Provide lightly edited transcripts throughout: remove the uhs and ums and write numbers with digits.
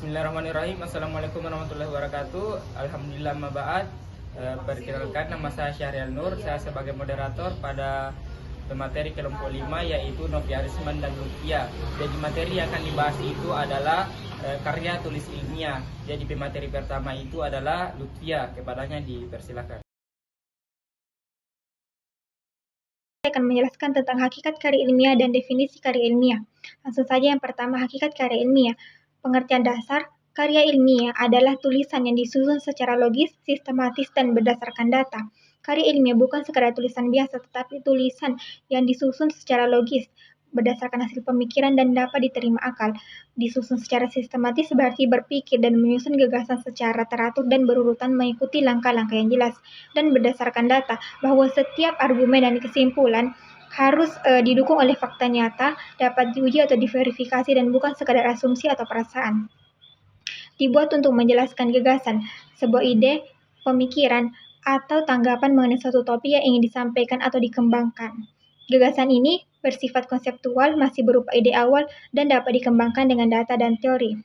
Bismillahirrahmanirrahim. Assalamualaikum warahmatullahi wabarakatuh. Alhamdulillah maba'ad. Perkenalkan, nama saya Syahrial Nur. Saya sebagai moderator pada materi kelompok 5, yaitu Novi Arisman dan Lutfia. Jadi materi yang akan dibahas itu adalah karya tulis ilmiah. Jadi pemateri pertama itu adalah Lutfia. Kepadanya dipersilakan. Saya akan menjelaskan tentang hakikat karya ilmiah dan definisi karya ilmiah. Langsung saja, yang pertama, hakikat karya ilmiah. Pengertian dasar, karya ilmiah adalah tulisan yang disusun secara logis, sistematis, dan berdasarkan data. Karya ilmiah bukan sekadar tulisan biasa, tetapi tulisan yang disusun secara logis, berdasarkan hasil pemikiran dan dapat diterima akal. Disusun secara sistematis berarti berpikir dan menyusun gagasan secara teratur dan berurutan mengikuti langkah-langkah yang jelas. Dan berdasarkan data, bahwa setiap argumen dan kesimpulan harus didukung oleh fakta nyata, dapat diuji atau diverifikasi, dan bukan sekadar asumsi atau perasaan. Dibuat untuk menjelaskan gagasan, sebuah ide, pemikiran, atau tanggapan mengenai suatu topik yang ingin disampaikan atau dikembangkan. Gagasan ini bersifat konseptual, masih berupa ide awal, dan dapat dikembangkan dengan data dan teori.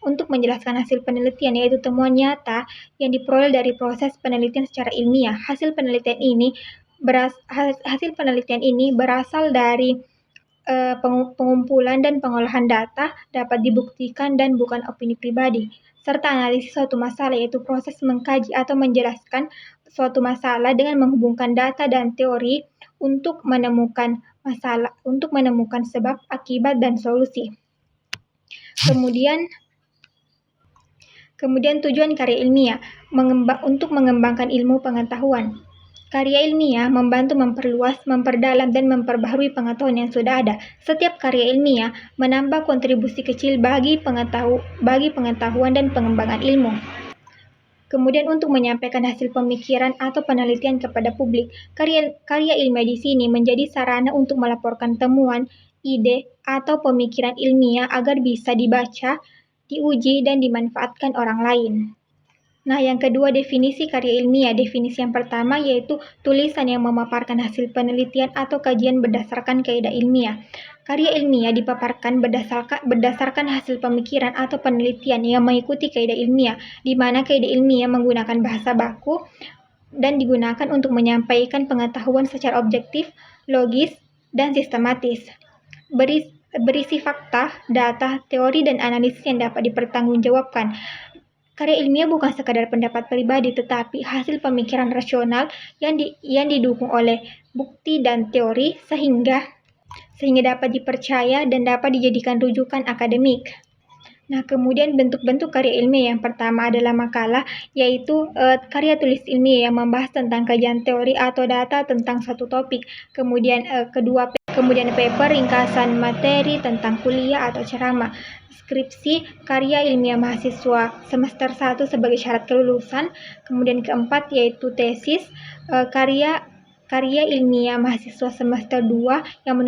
Untuk menjelaskan hasil penelitian, yaitu temuan nyata yang diperoleh dari proses penelitian secara ilmiah. Hasil penelitian ini berasal dari pengumpulan dan pengolahan data, dapat dibuktikan dan bukan opini pribadi, serta analisis suatu masalah, yaitu proses mengkaji atau menjelaskan suatu masalah dengan menghubungkan data dan teori untuk menemukan sebab, akibat, dan solusi. Kemudian tujuan karya ilmiah untuk mengembangkan ilmu pengetahuan. Karya ilmiah membantu memperluas, memperdalam, dan memperbaharui pengetahuan yang sudah ada. Setiap karya ilmiah menambah kontribusi kecil bagi pengetahuan dan pengembangan ilmu. Kemudian untuk menyampaikan hasil pemikiran atau penelitian kepada publik, karya ilmiah di sini menjadi sarana untuk melaporkan temuan, ide, atau pemikiran ilmiah agar bisa dibaca, diuji, dan dimanfaatkan orang lain. Nah, yang kedua, definisi karya ilmiah. Definisi yang pertama yaitu tulisan yang memaparkan hasil penelitian atau kajian berdasarkan kaidah ilmiah. Karya ilmiah dipaparkan berdasarkan hasil pemikiran atau penelitian yang mengikuti kaidah ilmiah, di mana kaidah ilmiah menggunakan bahasa baku dan digunakan untuk menyampaikan pengetahuan secara objektif, logis, dan sistematis. Berisi fakta, data, teori, dan analisis yang dapat dipertanggungjawabkan. Karya ilmiah bukan sekadar pendapat pribadi, tetapi hasil pemikiran rasional yang didukung oleh bukti dan teori sehingga dapat dipercaya dan dapat dijadikan rujukan akademik. Nah, kemudian bentuk-bentuk karya ilmiah yang pertama adalah makalah, yaitu karya tulis ilmiah yang membahas tentang kajian teori atau data tentang suatu topik. Kemudian paper, ringkasan materi tentang kuliah atau ceramah. Skripsi, karya ilmiah mahasiswa semester 1 sebagai syarat kelulusan. Kemudian keempat yaitu tesis, karya ilmiah mahasiswa semester 2 yang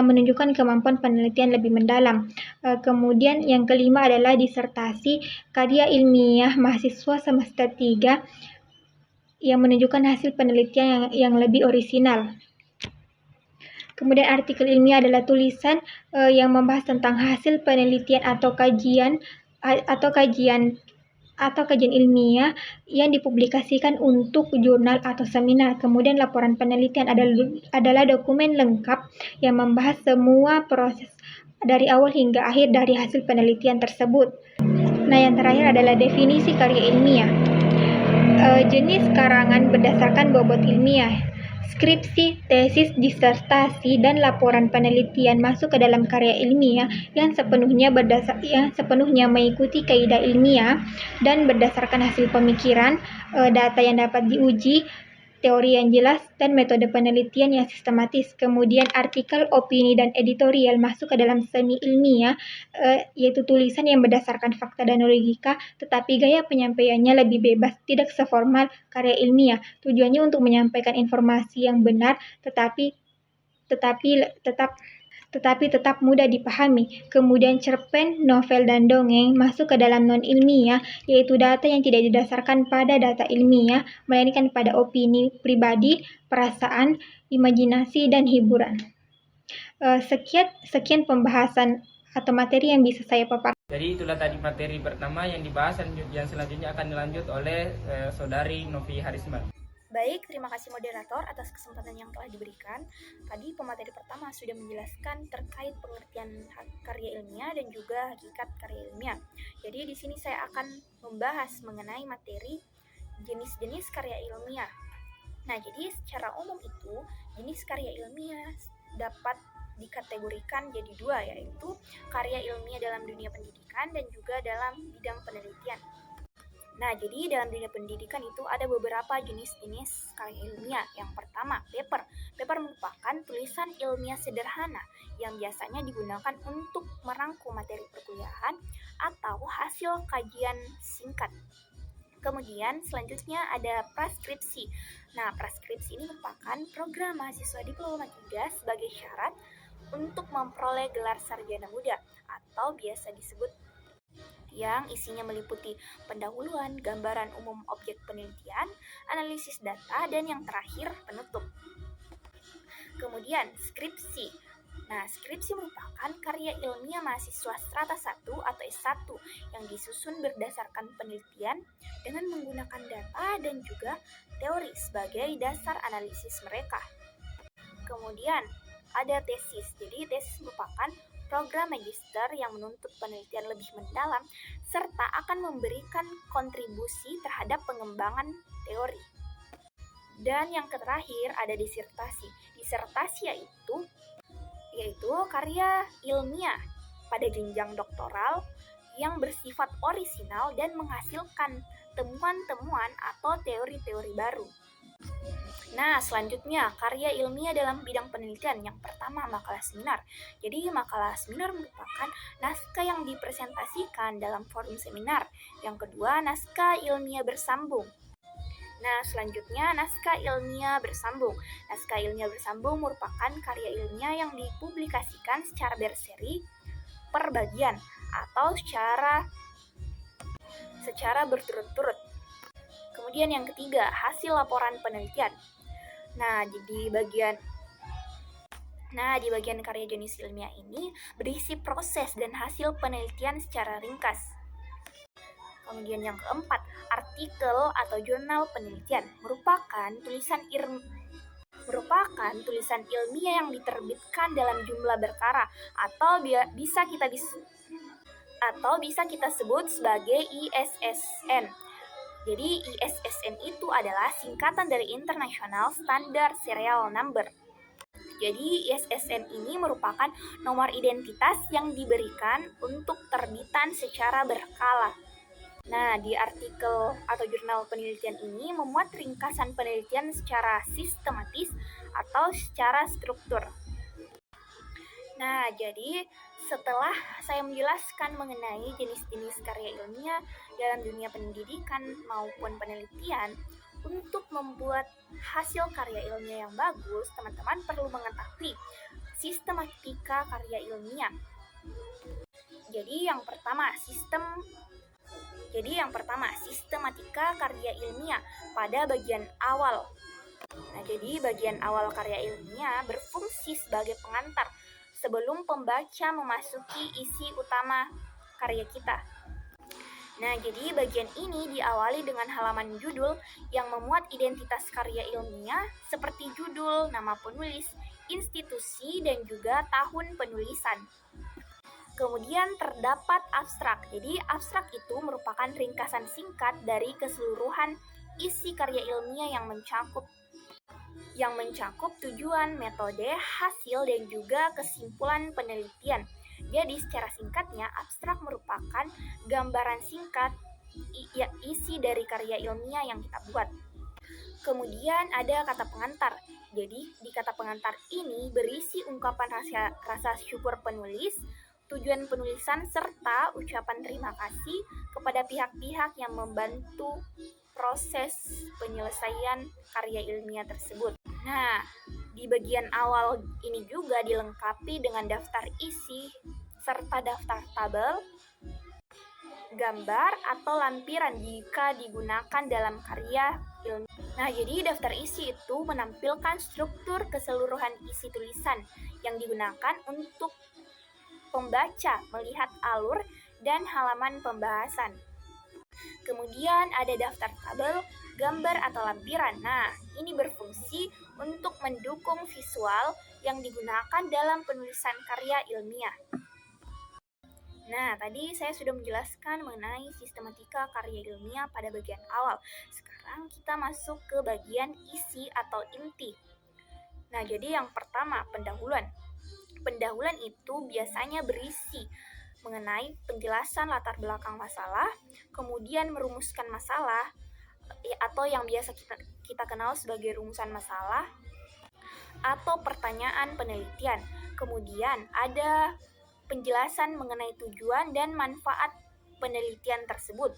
menunjukkan kemampuan penelitian lebih mendalam. Kemudian yang kelima adalah disertasi, karya ilmiah mahasiswa semester 3 yang menunjukkan hasil penelitian yang lebih orisinal. Kemudian artikel ilmiah adalah tulisan yang membahas tentang hasil penelitian atau kajian ilmiah yang dipublikasikan untuk jurnal atau seminar. Kemudian laporan penelitian adalah dokumen lengkap yang membahas semua proses dari awal hingga akhir dari hasil penelitian tersebut. Nah, yang terakhir adalah definisi karya ilmiah. Jenis karangan berdasarkan bobot ilmiah. Skripsi, tesis, disertasi, dan laporan penelitian masuk ke dalam karya ilmiah yang sepenuhnya mengikuti kaidah ilmiah dan berdasarkan hasil pemikiran, data yang dapat diuji, teori yang jelas, dan metode penelitian yang sistematis. Kemudian artikel, opini, dan editorial masuk ke dalam semi ilmiah, yaitu tulisan yang berdasarkan fakta dan logika, tetapi gaya penyampaiannya lebih bebas, tidak seformal karya ilmiah. Tujuannya untuk menyampaikan informasi yang benar, tetapi tetap mudah dipahami. Kemudian cerpen, novel, dan dongeng masuk ke dalam non-ilmiah, yaitu data yang tidak didasarkan pada data ilmiah, melainkan pada opini pribadi, perasaan, imajinasi, dan hiburan. Sekian pembahasan atau materi yang bisa saya paparkan. Jadi itulah tadi materi pertama yang dibahas dan yang selanjutnya akan dilanjut oleh Saudari Novi Harisman. Baik, terima kasih moderator atas kesempatan yang telah diberikan. Tadi pemateri pertama sudah menjelaskan terkait pengertian karya ilmiah dan juga hakikat karya ilmiah. Jadi di sini saya akan membahas mengenai materi jenis-jenis karya ilmiah. Nah, jadi secara umum itu jenis karya ilmiah dapat dikategorikan jadi dua, yaitu karya ilmiah dalam dunia pendidikan dan juga dalam bidang penelitian. Nah, jadi dalam dunia pendidikan itu ada beberapa jenis-jenis karya ilmiah. Yang pertama, paper. Paper merupakan tulisan ilmiah sederhana yang biasanya digunakan untuk merangkum materi perkuliahan atau hasil kajian singkat. Kemudian selanjutnya ada praskripsi. Nah, praskripsi ini merupakan program mahasiswa diploma 3 sebagai syarat untuk memperoleh gelar sarjana muda atau biasa disebut, yang isinya meliputi pendahuluan, gambaran umum objek penelitian, analisis data, dan yang terakhir penutup. Kemudian skripsi. Nah, skripsi merupakan karya ilmiah mahasiswa strata 1 atau S1 yang disusun berdasarkan penelitian dengan menggunakan data dan juga teori sebagai dasar analisis mereka. Kemudian ada tesis. Jadi tesis merupakan program magister yang menuntut penelitian lebih mendalam serta akan memberikan kontribusi terhadap pengembangan teori. Dan yang terakhir ada disertasi. Disertasi yaitu karya ilmiah pada jenjang doktoral yang bersifat orisinal dan menghasilkan temuan-temuan atau teori-teori baru. Nah, selanjutnya karya ilmiah dalam bidang penelitian. Yang pertama, makalah seminar. Jadi, makalah seminar merupakan naskah yang dipresentasikan dalam forum seminar. Yang kedua, naskah ilmiah bersambung. Nah, selanjutnya naskah ilmiah bersambung. Naskah ilmiah bersambung merupakan karya ilmiah yang dipublikasikan secara berseri per bagian atau secara berturut-turut. Kemudian yang ketiga, hasil laporan penelitian. Nah, di bagian karya jenis ilmiah ini berisi proses dan hasil penelitian secara ringkas. Kemudian yang keempat, artikel atau jurnal penelitian merupakan tulisan ilmiah yang diterbitkan dalam jumlah berkara atau bisa kita sebut sebagai ISSN. Jadi ISSN itu adalah singkatan dari International Standard Serial Number. Jadi ISSN ini merupakan nomor identitas yang diberikan untuk terbitan secara berkala. Nah, di artikel atau jurnal penelitian ini memuat ringkasan penelitian secara sistematis atau secara struktur. Nah, jadi setelah saya menjelaskan mengenai jenis-jenis karya ilmiah dalam dunia pendidikan maupun penelitian, untuk membuat hasil karya ilmiah yang bagus, teman-teman perlu mengetahui sistematika karya ilmiah. Jadi yang pertama, sistematika karya ilmiah pada bagian awal. Nah, jadi bagian awal karya ilmiah berfungsi sebagai pengantar sebelum pembaca memasuki isi utama karya kita. Nah, jadi bagian ini diawali dengan halaman judul yang memuat identitas karya ilmiah seperti judul, nama penulis, institusi, dan juga tahun penulisan. Kemudian terdapat abstrak. Jadi abstrak itu merupakan ringkasan singkat dari keseluruhan isi karya ilmiah yang mencakup tujuan, metode, hasil, dan juga kesimpulan penelitian. Jadi secara singkatnya, abstrak merupakan gambaran singkat isi dari karya ilmiah yang kita buat. Kemudian ada kata pengantar. Jadi di kata pengantar ini berisi ungkapan rasa syukur penulis, tujuan penulisan, serta ucapan terima kasih kepada pihak-pihak yang membantu proses penyelesaian karya ilmiah tersebut. Nah, di bagian awal ini juga dilengkapi dengan daftar isi serta daftar tabel, gambar, atau lampiran jika digunakan dalam karya ilmiah. Nah, jadi daftar isi itu menampilkan struktur keseluruhan isi tulisan yang digunakan untuk pembaca melihat alur dan halaman pembahasan. Kemudian ada daftar tabel, gambar atau lampiran. Nah, ini berfungsi untuk mendukung visual yang digunakan dalam penulisan karya ilmiah. Nah, tadi saya sudah menjelaskan mengenai sistematika karya ilmiah pada bagian awal. Sekarang kita masuk ke bagian isi atau inti. Nah, jadi yang pertama, pendahuluan. Pendahuluan itu biasanya berisi mengenai penjelasan latar belakang masalah, kemudian merumuskan masalah, atau yang biasa kita kenal sebagai rumusan masalah, atau pertanyaan penelitian. Kemudian ada penjelasan mengenai tujuan dan manfaat penelitian tersebut.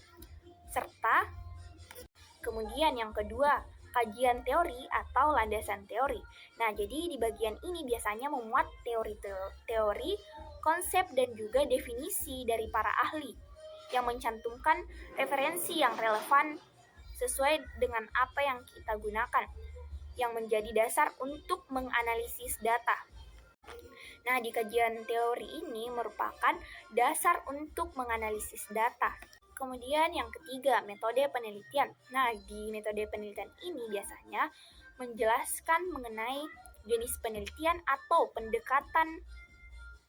Serta kemudian yang kedua, kajian teori atau landasan teori. Nah, jadi di bagian ini biasanya memuat teori, konsep dan juga definisi dari para ahli yang mencantumkan referensi yang relevan sesuai dengan apa yang kita gunakan, yang menjadi dasar untuk menganalisis data. Nah, di kajian teori ini merupakan dasar untuk menganalisis data. Kemudian yang ketiga, metode penelitian. Nah, di metode penelitian ini biasanya menjelaskan mengenai jenis penelitian atau pendekatan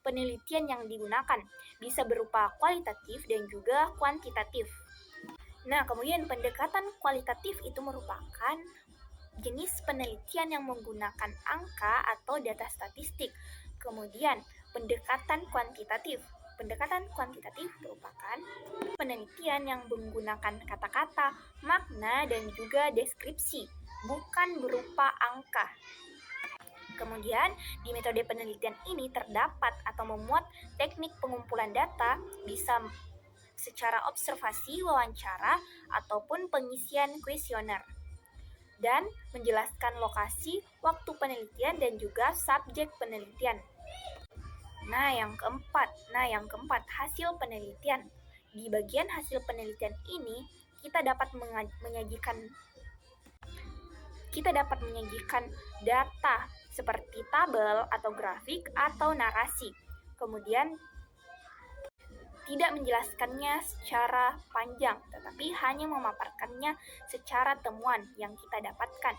penelitian yang digunakan. Bisa berupa kualitatif dan juga kuantitatif. Nah, kemudian pendekatan kualitatif itu merupakan jenis penelitian yang menggunakan angka atau data statistik. Kemudian, pendekatan kuantitatif. Pendekatan kuantitatif merupakan penelitian yang menggunakan kata-kata, makna, dan juga deskripsi, bukan berupa angka. Kemudian, di metode penelitian ini terdapat atau memuat teknik pengumpulan data, bisa secara observasi, wawancara, ataupun pengisian kuesioner, dan menjelaskan lokasi, waktu penelitian, dan juga subjek penelitian. Nah, yang keempat, hasil penelitian. Di bagian hasil penelitian ini, kita dapat menyajikan data seperti tabel atau grafik atau narasi. Kemudian tidak menjelaskannya secara panjang, tetapi hanya memaparkannya secara temuan yang kita dapatkan.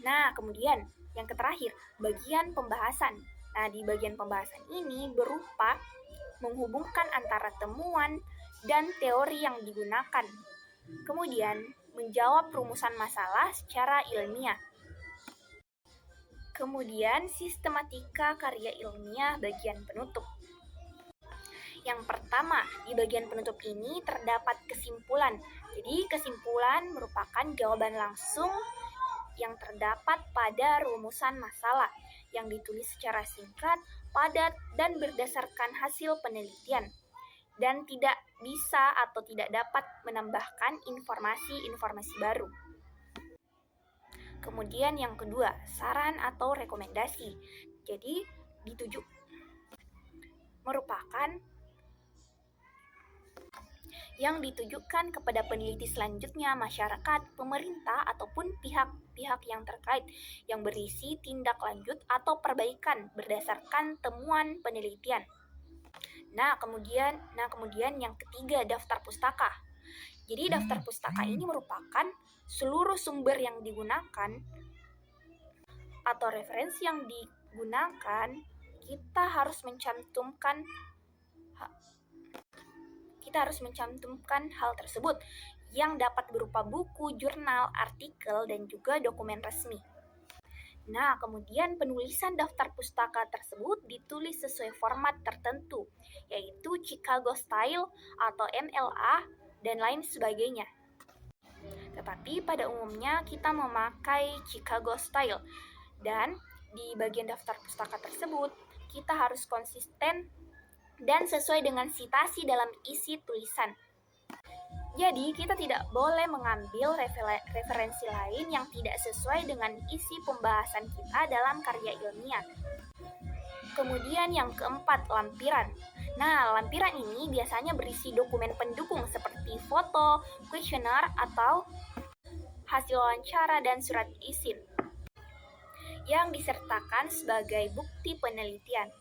Nah, kemudian yang terakhir, bagian pembahasan. Nah, di bagian pembahasan ini berupa menghubungkan antara temuan dan teori yang digunakan. Kemudian, menjawab rumusan masalah secara ilmiah. Kemudian, sistematika karya ilmiah bagian penutup. Yang pertama, di bagian penutup ini terdapat kesimpulan. Jadi, kesimpulan merupakan jawaban langsung yang terdapat pada rumusan masalah yang ditulis secara singkat, padat, dan berdasarkan hasil penelitian, dan tidak bisa atau tidak dapat menambahkan informasi-informasi baru. Kemudian yang kedua, saran atau rekomendasi. Jadi, merupakan yang ditujukan kepada peneliti selanjutnya, masyarakat, pemerintah, ataupun pihak-pihak yang terkait, yang berisi tindak lanjut atau perbaikan berdasarkan temuan penelitian. Nah, kemudian yang ketiga, daftar pustaka. Jadi, daftar pustaka ini merupakan seluruh sumber yang digunakan atau referensi yang digunakan. Kita harus mencantumkan hal tersebut yang dapat berupa buku, jurnal, artikel, dan juga dokumen resmi. Nah, kemudian penulisan daftar pustaka tersebut ditulis sesuai format tertentu, yaitu Chicago Style atau MLA, dan lain sebagainya. Tetapi pada umumnya kita memakai Chicago Style, dan di bagian daftar pustaka tersebut kita harus konsisten dan sesuai dengan citasi dalam isi tulisan. Jadi, kita tidak boleh mengambil referensi lain yang tidak sesuai dengan isi pembahasan kita dalam karya ilmiah. Kemudian yang keempat, lampiran. Nah, lampiran ini biasanya berisi dokumen pendukung seperti foto, kuesioner, atau hasil wawancara dan surat izin yang disertakan sebagai bukti penelitian.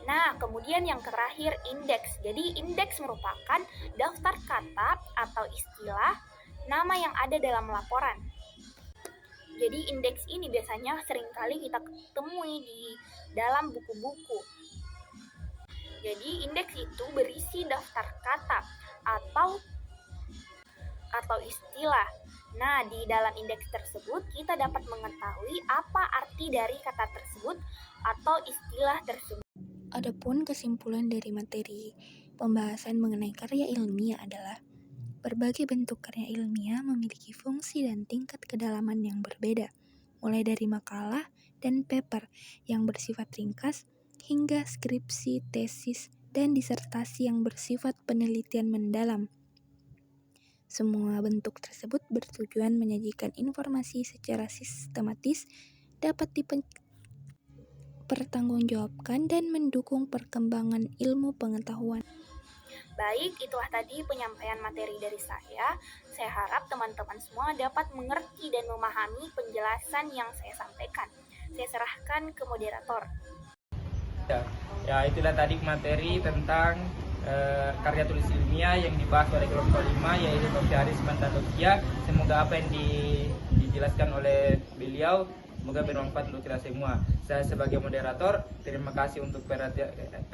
Nah, kemudian yang terakhir indeks. Jadi indeks merupakan daftar kata atau istilah nama yang ada dalam laporan. Jadi indeks ini biasanya seringkali kita temui di dalam buku-buku. Jadi indeks itu berisi daftar kata atau istilah. Nah, di dalam indeks tersebut kita dapat mengetahui apa arti dari kata tersebut atau istilah tersebut. Adapun kesimpulan dari materi pembahasan mengenai karya ilmiah adalah berbagai bentuk karya ilmiah memiliki fungsi dan tingkat kedalaman yang berbeda, mulai dari makalah dan paper yang bersifat ringkas hingga skripsi, tesis, dan disertasi yang bersifat penelitian mendalam. Semua bentuk tersebut bertujuan menyajikan informasi secara sistematis, dapat dipertanggungjawabkan dan mendukung perkembangan ilmu pengetahuan. Baik, itulah tadi penyampaian materi dari saya. Saya harap teman-teman semua dapat mengerti dan memahami penjelasan yang saya sampaikan. Saya serahkan ke moderator. Ya, itulah tadi materi tentang karya tulis ilmiah yang dibahas oleh kelompok 5, yaitu Novi Arisman dan Nokia. Semoga apa yang dijelaskan oleh beliau semoga bermanfaat untuk kita semua. Saya sebagai moderator, terima kasih untuk perhatiannya.